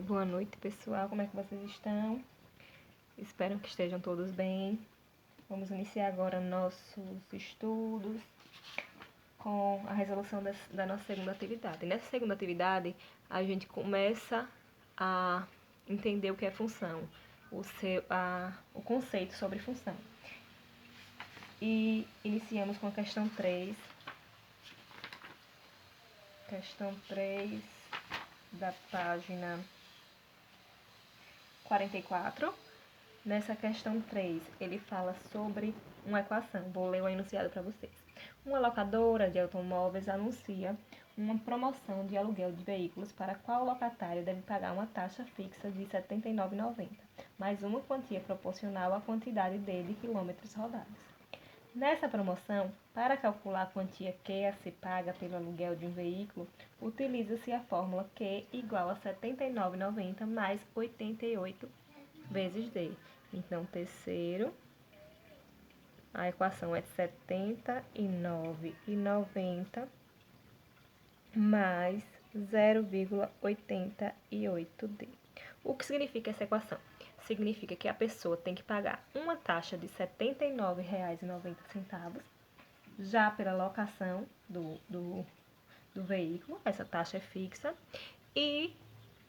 Boa noite, pessoal. Como é que vocês estão? Espero que estejam todos bem. Vamos iniciar agora nossos estudos com a resolução da nossa segunda atividade. Nessa segunda atividade, a gente começa a entender o que é função, o conceito sobre função. E iniciamos com a questão 3. Questão 3 da página 44. Nessa questão 3, ele fala sobre uma equação. Vou ler o enunciado para vocês. Uma locadora de automóveis anuncia uma promoção de aluguel de veículos para a qual o locatário deve pagar uma taxa fixa de R$ 79,90, mais uma quantia proporcional à quantidade de quilômetros rodados. Nessa promoção, para calcular a quantia Q a ser paga pelo aluguel de um veículo, utiliza-se a fórmula Q igual a R$ 79,90 mais 88 vezes D. Então, terceiro, a equação é 79,90 mais 0,88D. O que significa essa equação? Significa que a pessoa tem que pagar uma taxa de R$ 79,90 já pela locação do veículo, essa taxa é fixa, e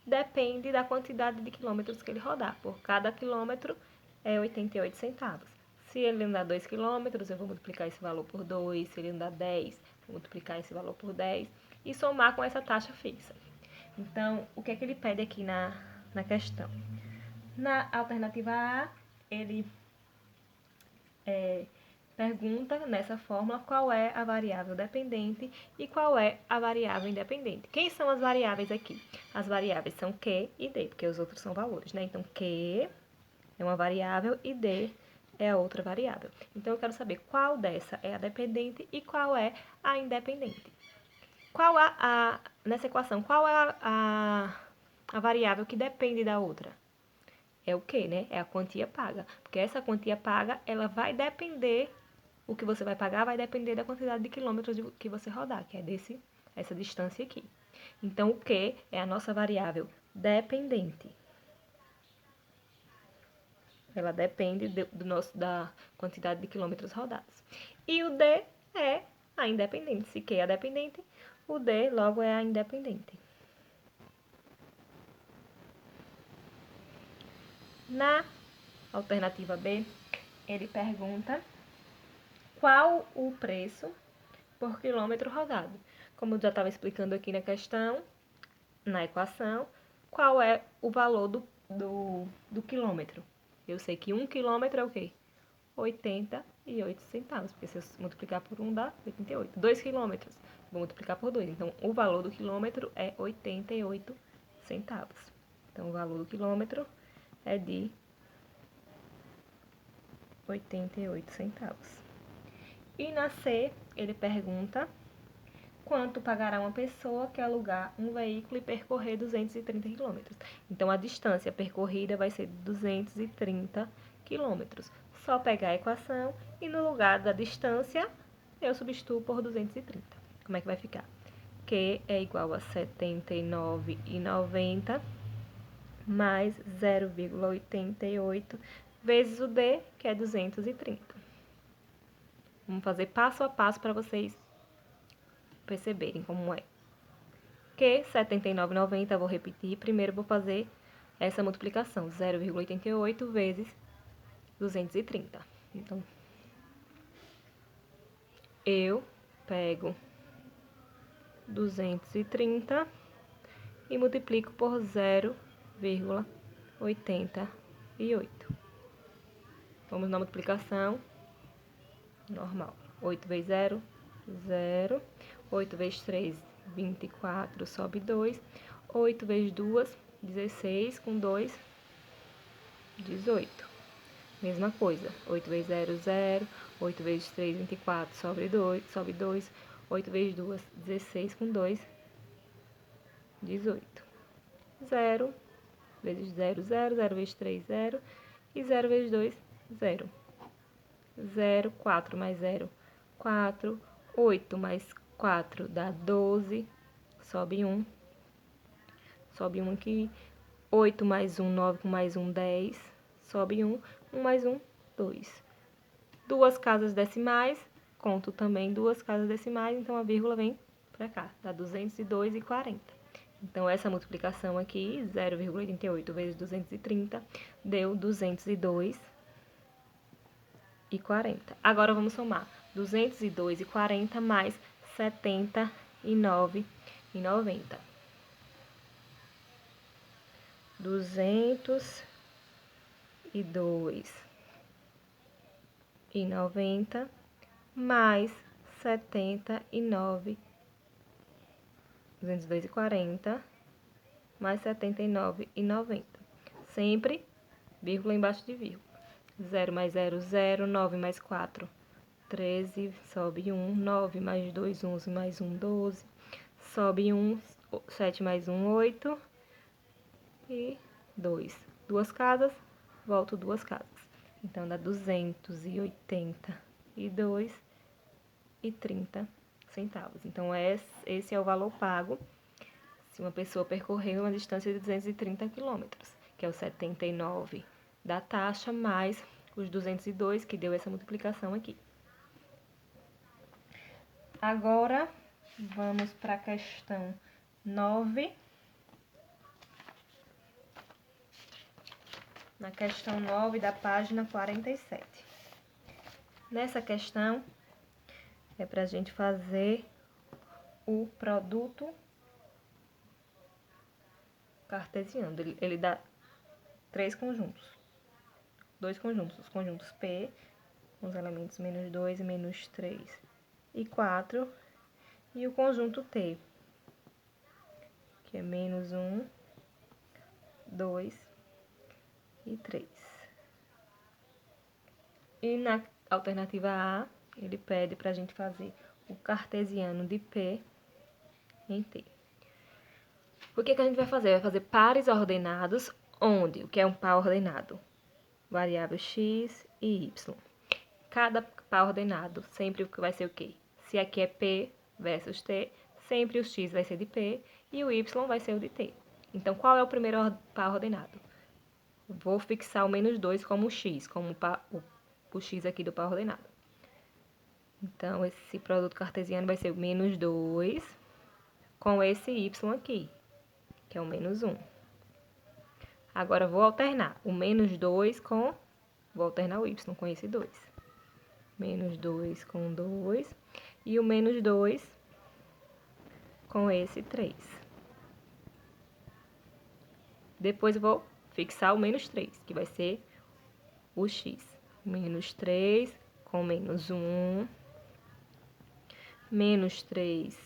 depende da quantidade de quilômetros que ele rodar. Por cada quilômetro é 88 centavos. Se ele andar 2 quilômetros, eu vou multiplicar esse valor por 2. Se ele andar 10, vou multiplicar esse valor por 10 e somar com essa taxa fixa. Então, o que é que ele pede aqui na questão? Na alternativa A, ele pergunta nessa fórmula qual é a variável dependente e qual é a variável independente. Quem são as variáveis aqui? As variáveis são Q e D, porque os outros são valores, né? Então, Q é uma variável e D é a outra variável. Então, eu quero saber qual dessa é a dependente e qual é a independente. Nessa equação, qual é a variável que depende da outra? É o quê, né? É a quantia paga. Porque essa quantia paga, ela vai depender, o que você vai pagar vai depender da quantidade de quilômetros que você rodar, que é essa distância aqui. Então, o Q é a nossa variável dependente. Ela depende da quantidade de quilômetros rodados. E o D é a independente. Se Q é a dependente, o D logo é a independente. Na alternativa B, ele pergunta qual o preço por quilômetro rodado. Como eu já estava explicando aqui na questão, na equação, qual é o valor do quilômetro? Eu sei que 1 quilômetro é o quê? 88 centavos, porque se eu multiplicar por 1 dá 88. 2 quilômetros, vou multiplicar por 2. Então, o valor do quilômetro é 88 centavos. Então, o valor do quilômetro é de 88 centavos. E na C, ele pergunta quanto pagará uma pessoa que alugar um veículo e percorrer 230 quilômetros. Então, a distância percorrida vai ser 230 quilômetros. Só pegar a equação e no lugar da distância, eu substituo por 230. Como é que vai ficar? Q é igual a 79,90 mais 0,88 vezes o D, que é 230. Vamos fazer passo a passo para vocês perceberem como é. Que 79,90, vou repetir. Primeiro vou fazer essa multiplicação. 0,88 vezes 230. Então, eu pego 230 e multiplico por 0,88. Vamos na multiplicação normal. 8 vezes 0, 0. 8 vezes 3, 24, sobe 2. 8 vezes 2, 16, com 2, 18. Mesma coisa. 8 vezes 0, 0. 8 vezes 3, 24, sobe 2. 8 vezes 2, 16, com 2, 18. 0 vezes 0, 0. 0 vezes 3, 0. E 0 vezes 2, 0. 0, 4 mais 0, 4. 8 mais 4 dá 12, sobe 1. sobe 1 aqui. 8 mais 1, 9 mais 1, 10. Sobe 1, 1 mais 1, 2. Duas casas decimais, conto também duas casas decimais, então a vírgula vem para cá, dá 202,40. Então, essa multiplicação aqui, 0,88 vezes 230, deu 202,40. Agora, vamos somar 202,40 mais 79,90. 202,90 mais 79, 202,40 mais 79,90. Sempre vírgula embaixo de vírgula. 0 mais 0, 0. 9 mais 4, 13. Sobe 1. 9 mais 2, 11 mais 1, 12. Sobe 1. 7 mais 1, 8. E 2. Duas casas, volto duas casas. Então, dá 282,30 centavos. Então, esse é o valor pago se uma pessoa percorrer uma distância de 230 quilômetros, que é o 79 da taxa, mais os 202, que deu essa multiplicação aqui. Agora, vamos para a questão 9. Na questão 9 da página 47. Nessa questão, é para a gente fazer o produto cartesiano. Ele dá três conjuntos. Dois conjuntos, os conjuntos P, com os elementos menos 2, menos 3 e 4. E o conjunto T, que é menos 1, 2 e 3. E na alternativa A, ele pede para a gente fazer o cartesiano de P em T. O que a gente vai fazer? Vai fazer pares ordenados, onde? O que é um par ordenado? Variável x e y. Cada par ordenado sempre vai ser o quê? Se aqui é P versus T, sempre o x vai ser de P e o y vai ser o de T. Então, qual é o primeiro par ordenado? Vou fixar o menos 2 como x, como o x aqui do par ordenado. Então, esse produto cartesiano vai ser o menos 2 com esse y aqui, que é o menos 1. Agora, vou alternar o menos 2 com... Vou alternar o y com esse 2. Menos 2 com 2. E o menos 2 com esse 3. Depois, eu vou fixar o menos 3, que vai ser o x. Menos 3 com menos 1. Menos 3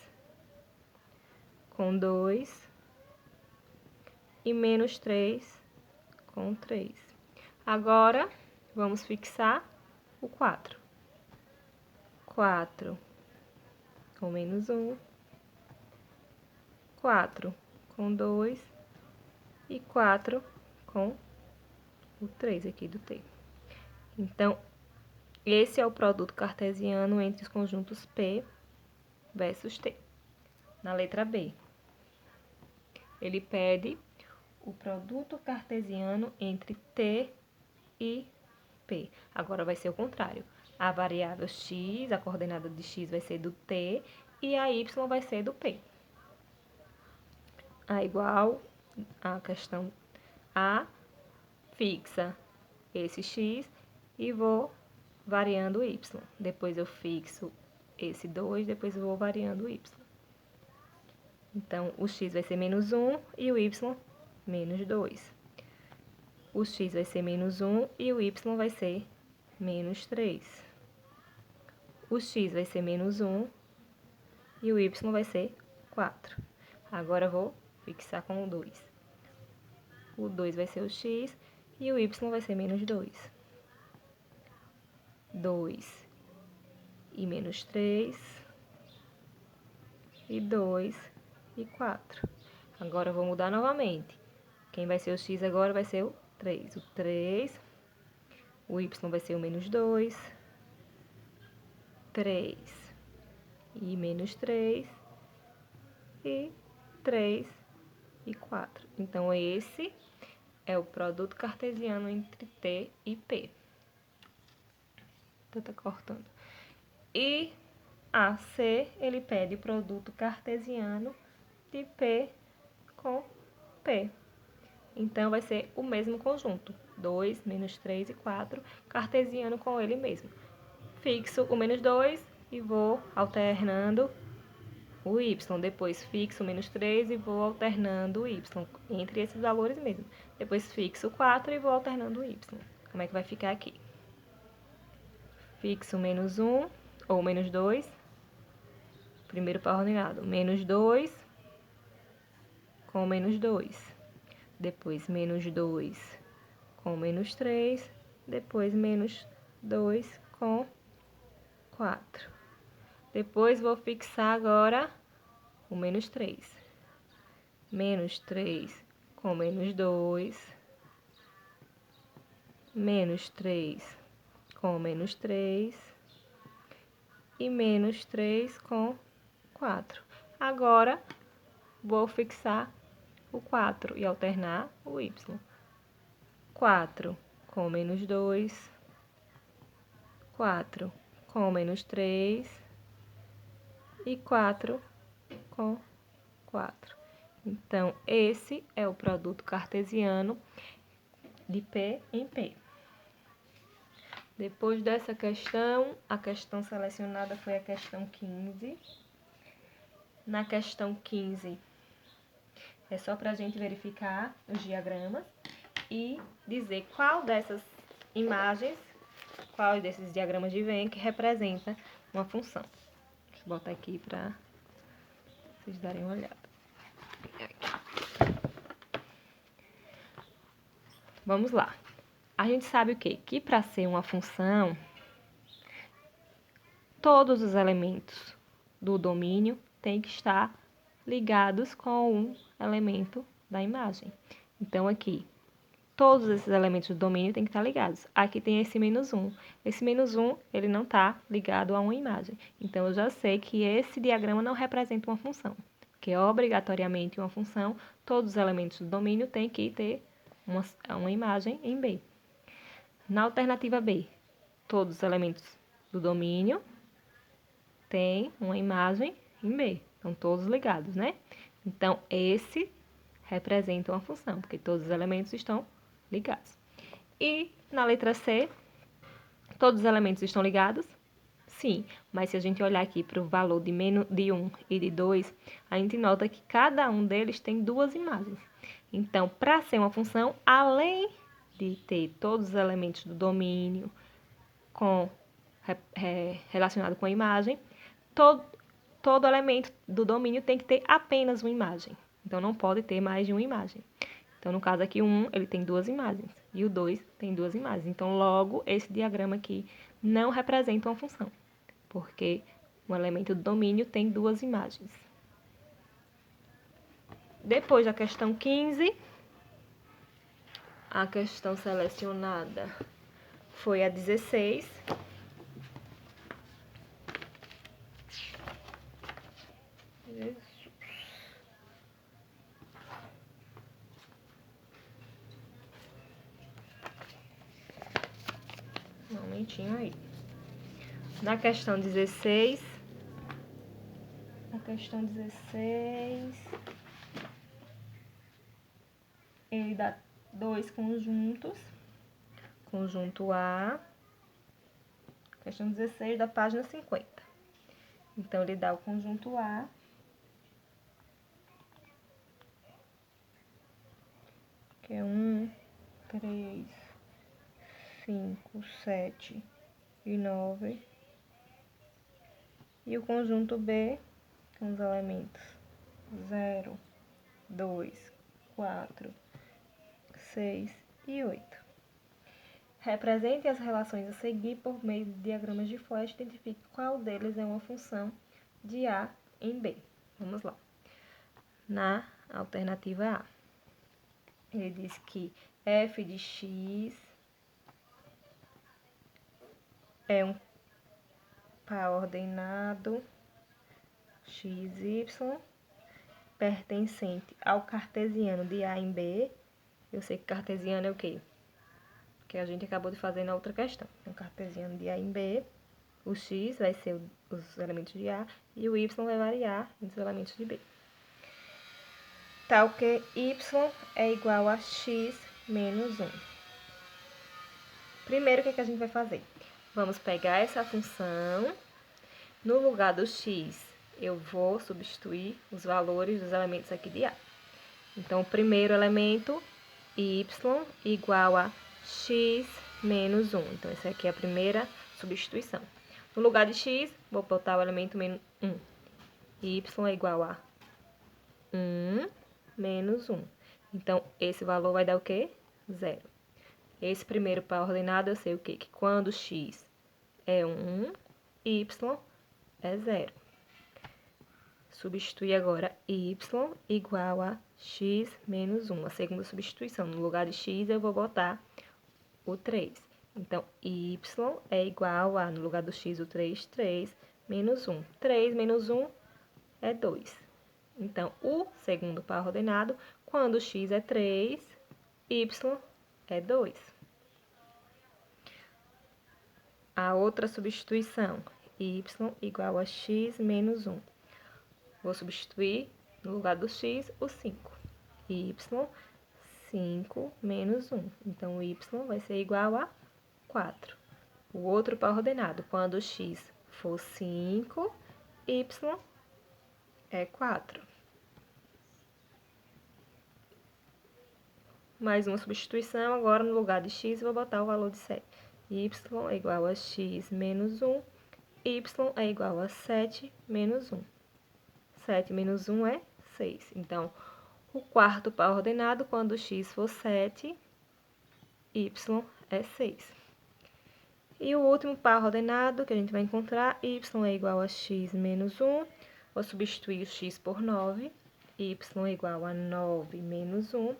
com 2. E menos 3 com 3. Agora, vamos fixar o 4. 4 com menos 1. 4 com 2. E 4 com o 3 aqui do T. Então, esse é o produto cartesiano entre os conjuntos P versus T. Na letra B, ele pede o produto cartesiano entre T e P. Agora vai ser o contrário. A variável x, a coordenada de x vai ser do T e a y vai ser do P. A igual a questão A, fixa esse x e vou variando o y. Depois eu fixo esse 2, depois eu vou variando o y. Então, o x vai ser menos 1 e o y menos 2. O x vai ser menos 1 e o y vai ser menos 3. O x vai ser menos 1 e o y vai ser 4. Agora, eu vou fixar com o 2. O 2 vai ser o x e o y vai ser menos 2. 2 e menos 3. E 2 e 4. Agora, eu vou mudar novamente. Quem vai ser o x agora vai ser o 3. O 3, o y vai ser o menos 2. 3 e menos 3. E 3 e 4. Então, esse é o produto cartesiano entre T e P. Tá cortando. E AC, ele pede o produto cartesiano de P com P. Então, vai ser o mesmo conjunto. 2, menos 3 e 4, cartesiano com ele mesmo. Fixo o menos 2 e vou alternando o y. Depois fixo o menos 3 e vou alternando o y. Entre esses valores mesmo. Depois fixo o 4 e vou alternando o y. Como é que vai ficar aqui? Fixo menos 1, ou menos 2. Primeiro par ordenado. Menos 2 com menos 2. Depois menos 2 com menos 3. Depois menos 2 com 4. Depois vou fixar agora o menos 3. Menos 3 com menos 2. Menos 3 com menos 3. E menos 3 com 4. Agora, vou fixar o 4 e alternar o y. 4 com menos 2. 4 com menos 3. E 4 com 4. Então, esse é o produto cartesiano de P em P. Depois dessa questão, a questão selecionada foi a questão 15. Na questão 15, é só para a gente verificar os diagramas e dizer qual dessas imagens, qual desses diagramas de Venn que representa uma função. Deixa eu botar aqui para vocês darem uma olhada. Vamos lá. A gente sabe o quê? Que para ser uma função, todos os elementos do domínio têm que estar ligados com um elemento da imagem. Então, aqui, todos esses elementos do domínio têm que estar ligados. Aqui tem esse menos 1. Esse menos 1, ele não está ligado a uma imagem. Então, eu já sei que esse diagrama não representa uma função. Porque, obrigatoriamente, uma função, todos os elementos do domínio têm que ter uma imagem em B. Na alternativa B, todos os elementos do domínio têm uma imagem em B. Estão todos ligados, né? Então, esse representa uma função, porque todos os elementos estão ligados. E na letra C, todos os elementos estão ligados? Sim, mas se a gente olhar aqui para o valor de 1 e de 2, a gente nota que cada um deles tem duas imagens. Então, para ser uma função, além de ter todos os elementos do domínio relacionado com a imagem, todo elemento do domínio tem que ter apenas uma imagem. Então, não pode ter mais de uma imagem. Então, no caso aqui, o 1, ele tem duas imagens. E o 2 tem duas imagens. Então, logo, esse diagrama aqui não representa uma função. Porque um elemento do domínio tem duas imagens. Depois da questão 15, a questão selecionada foi a 16. Um momentinho aí. Na questão 16, ele dá dois conjuntos. Conjunto A, questão 16 da página 50. Então, ele dá o conjunto A, que é 1, 3, 5, 7 e 9. E o conjunto B, com os elementos 0, 2, 4, 6 e 8. Represente as relações a seguir por meio de diagramas de flash e identifique qual deles é uma função de A em B. Vamos lá. Na alternativa A, ele diz que f de x é um par ordenado xy pertencente ao cartesiano de A em B. Eu sei que cartesiano é o quê? Que a gente acabou de fazer na outra questão. Então, cartesiano de A em B, o x vai ser os elementos de A e o y vai variar entre os elementos de B. Tal que y é igual a x menos 1. Primeiro, o que a gente vai fazer? Vamos pegar essa função. No lugar do x, eu vou substituir os valores dos elementos aqui de A. Então, o primeiro elemento, y, igual a x menos 1. Então, essa aqui é a primeira substituição. No lugar de x, vou botar o elemento menos 1. Y é igual a 1 menos 1. Então, esse valor vai dar o quê? 0. Esse primeiro par ordenado, eu sei o quê? Que quando x é 1, y é 0. Substitui agora y igual a x menos 1. A segunda substituição. No lugar de x, eu vou botar o 3. Então, y é igual a, no lugar do x, o 3, 3 menos 1. 3 menos 1 é 2. Então, o segundo par ordenado, quando x é 3, y é 2. A outra substituição, y igual a x menos 1. Vou substituir, no lugar do x, o 5. Y, 5 menos 1. Então, o y vai ser igual a 4. O outro par ordenado, quando x for 5, y é 4. Mais uma substituição, agora no lugar de x, vou botar o valor de 7. Y é igual a x menos 1, y é igual a 7 menos 1. 7 menos 1 é 6. Então, o quarto par ordenado, quando x for 7, y é 6. E o último par ordenado que a gente vai encontrar, y é igual a x menos 1. Vou substituir o x por 9. Y é igual a 9 menos 1.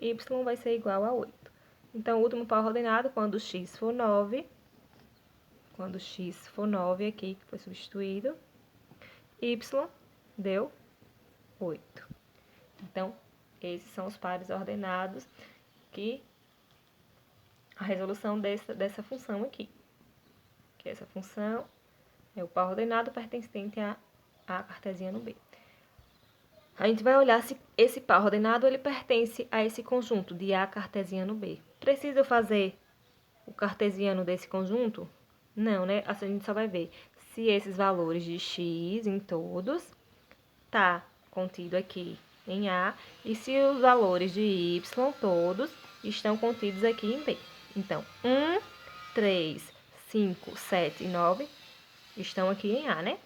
Y vai ser igual a 8. Então, o último par ordenado, quando x for 9, aqui, que foi substituído, y deu 8. Então, esses são os pares ordenados que a resolução dessa função aqui. Que essa função é o par ordenado pertencente a cartesiano B. A gente vai olhar se esse par ordenado ele pertence a esse conjunto de A cartesiano B. Precisa eu fazer o cartesiano desse conjunto? Não, né? Assim a gente só vai ver se esses valores de x em todos tá contido aqui em A e se os valores de y todos estão contidos aqui em B. Então, 1, 3, 5, 7 e 9 estão aqui em A, né?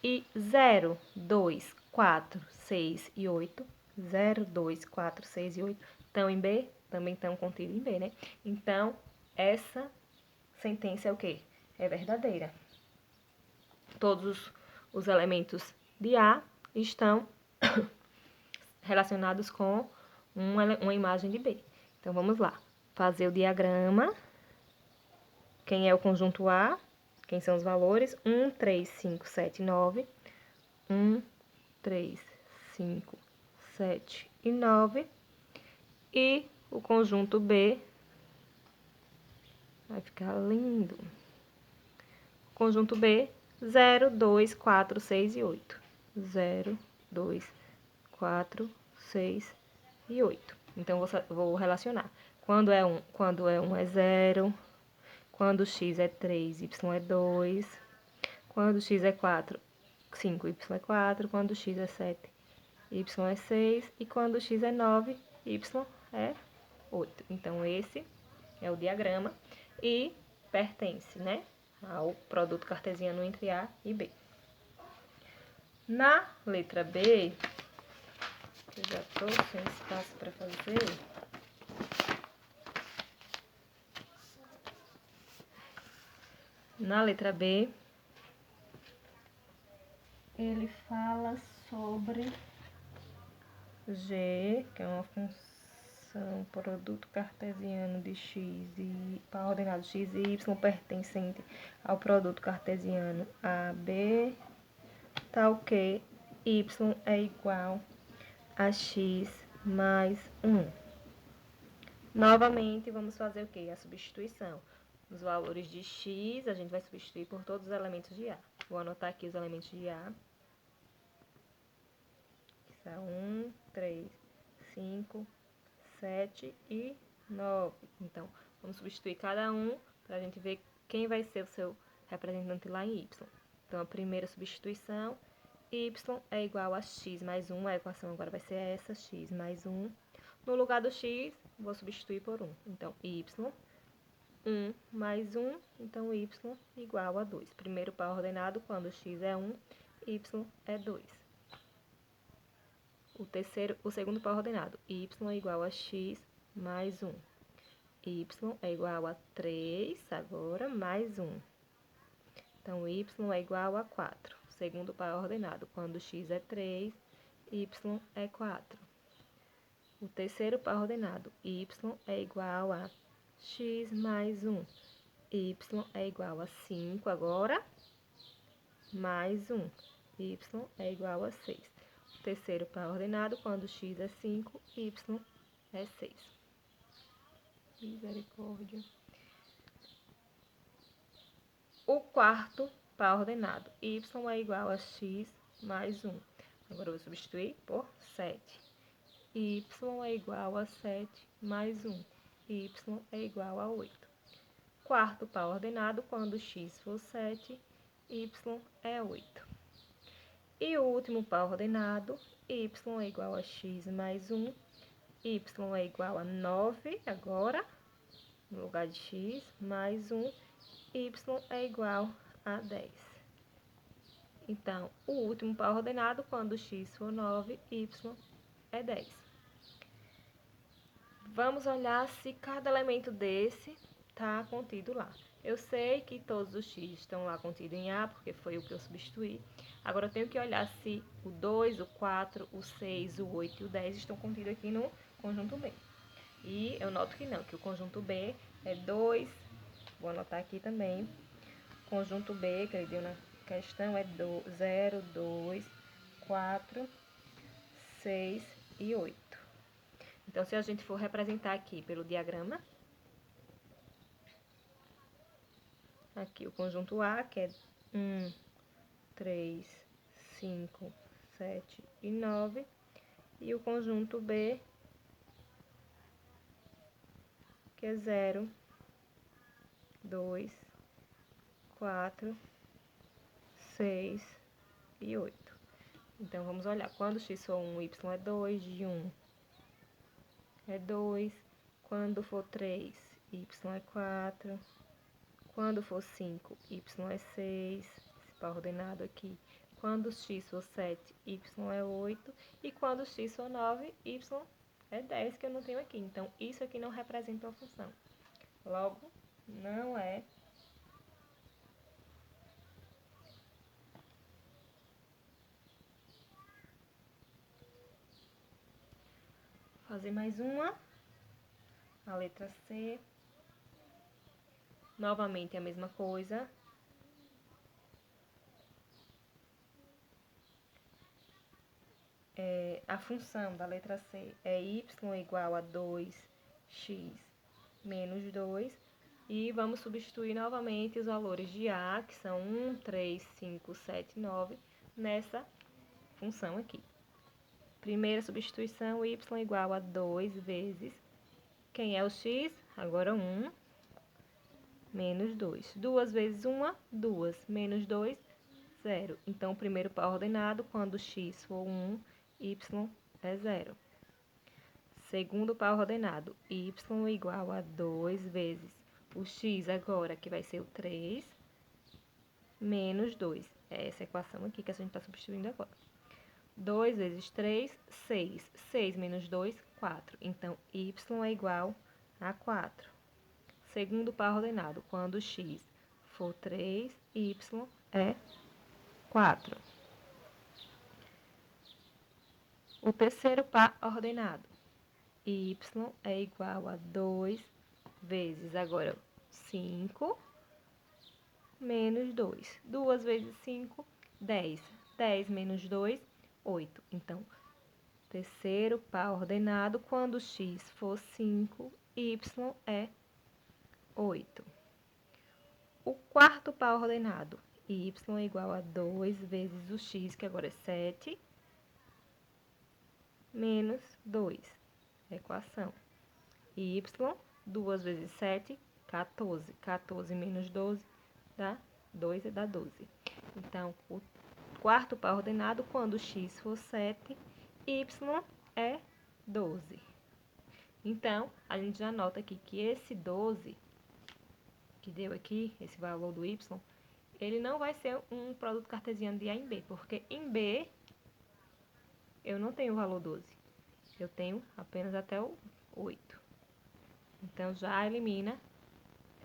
E 0, 2, 4, 6 e 8, 0, 2, 4, 6 e 8 estão em B, também estão contidos em B, né? Então, essa sentença é o quê? É verdadeira. Todos os elementos de A estão relacionados com uma imagem de B. Então, vamos lá. Fazer o diagrama. Quem é o conjunto A? Quem são os valores? 1, 3, 5, 7, 9. 1, 3, 5, 7 e 9. E o conjunto B vai ficar lindo. O conjunto B, 0, 2, 4, 6 e 8. 0, 2, 4, 6 e 8. Então, vou relacionar. Quando é 1 é 0. Quando x é 3, y é 2. Quando x é 4, 5, y é 4. Quando x é 7, y é 6. E quando x é 9, y é 8. Então, esse é o diagrama e pertence, né, ao produto cartesiano entre A e B. Na letra B, que eu já estou sem espaço para fazer, na letra B, ele fala sobre G, que é uma função produto cartesiano de x e par ordenado x e y pertencente ao produto cartesiano AB, tal que y é igual a x mais 1. Novamente, vamos fazer o quê? A substituição. Os valores de x, a gente vai substituir por todos os elementos de A. Vou anotar aqui os elementos de A. Que são 1, 3, 5, 7 e 9. Então, vamos substituir cada um para a gente ver quem vai ser o seu representante lá em y. Então, a primeira substituição, y é igual a x mais 1. A equação agora vai ser essa, x mais 1. No lugar do x, vou substituir por 1. Então, y, 1 mais 1, então y igual a 2. Primeiro par ordenado, quando x é 1, y é 2. O segundo par ordenado, y é igual a x mais 1. Y é igual a 3, agora, mais 1. Então, y é igual a 4. Segundo par ordenado, quando x é 3, y é 4. O terceiro par ordenado, y é igual a x mais 1. Y é igual a 5 agora, mais 1. Y é igual a 6. O terceiro par ordenado, quando x é 5, y é 6. Misericórdia. O quarto par ordenado, y é igual a x mais 1. Agora eu vou substituir por 7. Y é igual a 7 mais 1. Y é igual a 8. Quarto par ordenado, quando x for 7, y é 8. E o último par ordenado, y é igual a x mais 1, y é igual a 9 agora, no lugar de x, mais 1, y é igual a 10. Então, o último par ordenado, quando x for 9, y é 10. Vamos olhar se cada elemento desse está contido lá. Eu sei que todos os x estão lá contidos em A, porque foi o que eu substituí. Agora, eu tenho que olhar se o 2, o 4, o 6, o 8 e o 10 estão contidos aqui no conjunto B. E eu noto que não, que o conjunto B é 2, vou anotar aqui também. Conjunto B, que ele deu na questão, é 0, 2, 4, 6 e 8. Então, se a gente for representar aqui pelo diagrama, aqui o conjunto A, que é 1, 3, 5, 7 e 9. E o conjunto B, que é 0, 2, 4, 6 e 8. Então, vamos olhar. Quando x for 1, y é 2, de 1 é 2. Quando for 3, y é 4. Quando for 5, y é 6. Esse par ordenado aqui. Quando x for 7, y é 8. E quando x for 9, y é 10, que eu não tenho aqui. Então, isso aqui não representa uma função. Logo, não é fazer mais uma. A letra C. Novamente a mesma coisa. A função da letra C é y igual a 2x menos 2. E vamos substituir novamente os valores de A, que são 1, 3, 5, 7, 9, nessa função aqui. Primeira substituição, y igual a 2 vezes, quem é o x? Agora 1, menos 2. 2 vezes 1, 2. Menos 2, 0. Então, o primeiro par ordenado, quando x for 1, y é 0. Segundo par ordenado, y igual a 2 vezes o x agora, que vai ser o 3, menos 2. É essa equação aqui que a gente está substituindo agora. 2 vezes 3, 6. 6 menos 2, 4. Então, y é igual a 4. Segundo par ordenado, quando x for 3, y é 4. O terceiro par ordenado, y é igual a 2 vezes, agora, 5 menos 2. 2 vezes 5, 10. 10 menos 2, 8. Então, Terceiro par ordenado, quando x for 5, y é 8. O quarto par ordenado, y é igual a 2 vezes o x, que agora é 7, menos 2. Equação. Y, 2 vezes 7, 14. 14 menos 12 dá 2, dá 12. Então, o quarto par ordenado, quando x for 7, y é 12. Então, a gente já nota aqui que esse 12, que deu aqui, esse valor do y, ele não vai ser um produto cartesiano de A em B, porque em B eu não tenho o valor 12. Eu tenho apenas até o 8. Então, já elimina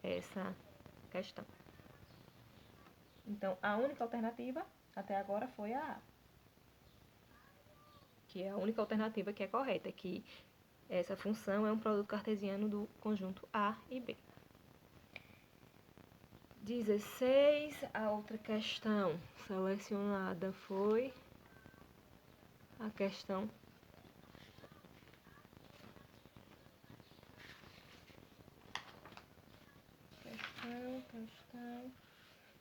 essa questão. Então, a única alternativa até agora foi a A, que é a única alternativa que é correta, que essa função é um produto cartesiano do conjunto A e B. 16, a outra questão selecionada foi a questão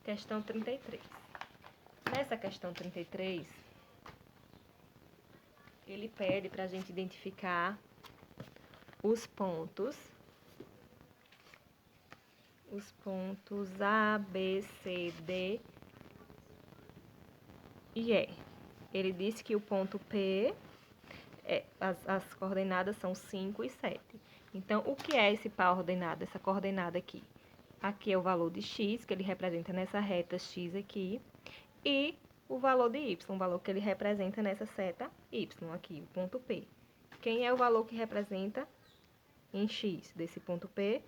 questão 33. Nessa questão 33, ele pede para a gente identificar os pontos A, B, C, D e E. Ele disse que o ponto P, as coordenadas são 5 e 7. Então, o que é esse par ordenado, essa coordenada aqui? Aqui é o valor de x, que ele representa nessa reta x aqui, e o valor de y, o valor que ele representa nessa seta y, aqui, o ponto P. Quem é o valor que representa em x desse ponto P?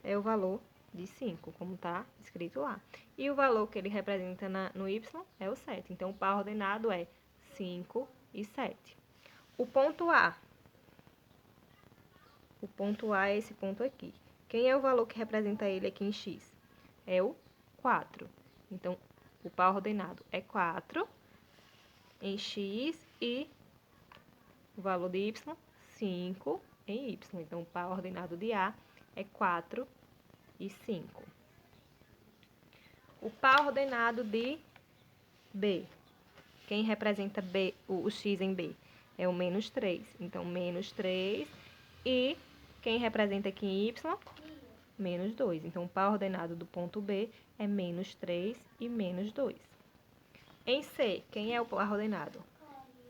É o valor de 5, como está escrito lá. E o valor que ele representa no y é o 7. Então, o par ordenado é 5 e 7. O ponto A é esse ponto aqui. Quem é o valor que representa ele aqui em x? É o 4. Então, o par ordenado é 4 em x e o valor de y, 5 em y. Então, o par ordenado de A é 4 e 5. O par ordenado de B. Quem representa B, o x em B? É o menos 3. Então, menos 3. E quem representa aqui em y? Menos 2. Então, o par ordenado do ponto B é menos 3 e menos 2. Em C, quem é o par ordenado?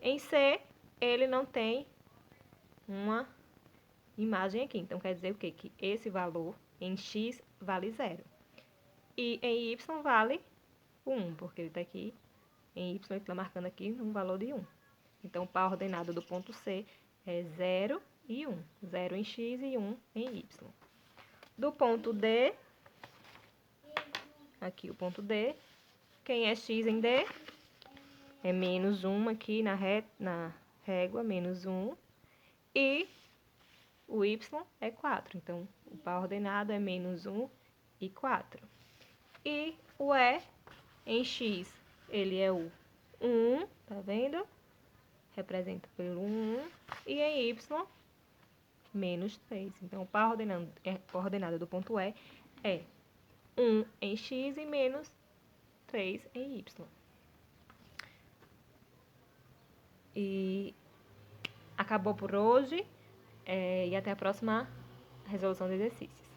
Em C, ele não tem uma imagem aqui. Então, quer dizer o quê? Que esse valor em x vale 0. E em y vale 1, porque ele está aqui. Em y, ele está marcando aqui um valor de 1. Então, o par ordenado do ponto C é 0 e 1. 0 em x e 1 em y. Do ponto D, aqui o ponto D, quem é x em D? É menos 1 aqui na régua, menos 1. E o y é 4. Então, o par ordenado é menos 1 e 4. E o E em x, ele é o 1, tá vendo? Representa pelo 1. E em y, menos 3. Então, o par ordenado do ponto E é 1 em x e menos 3 em y. E acabou por hoje. E até a próxima resolução de exercícios.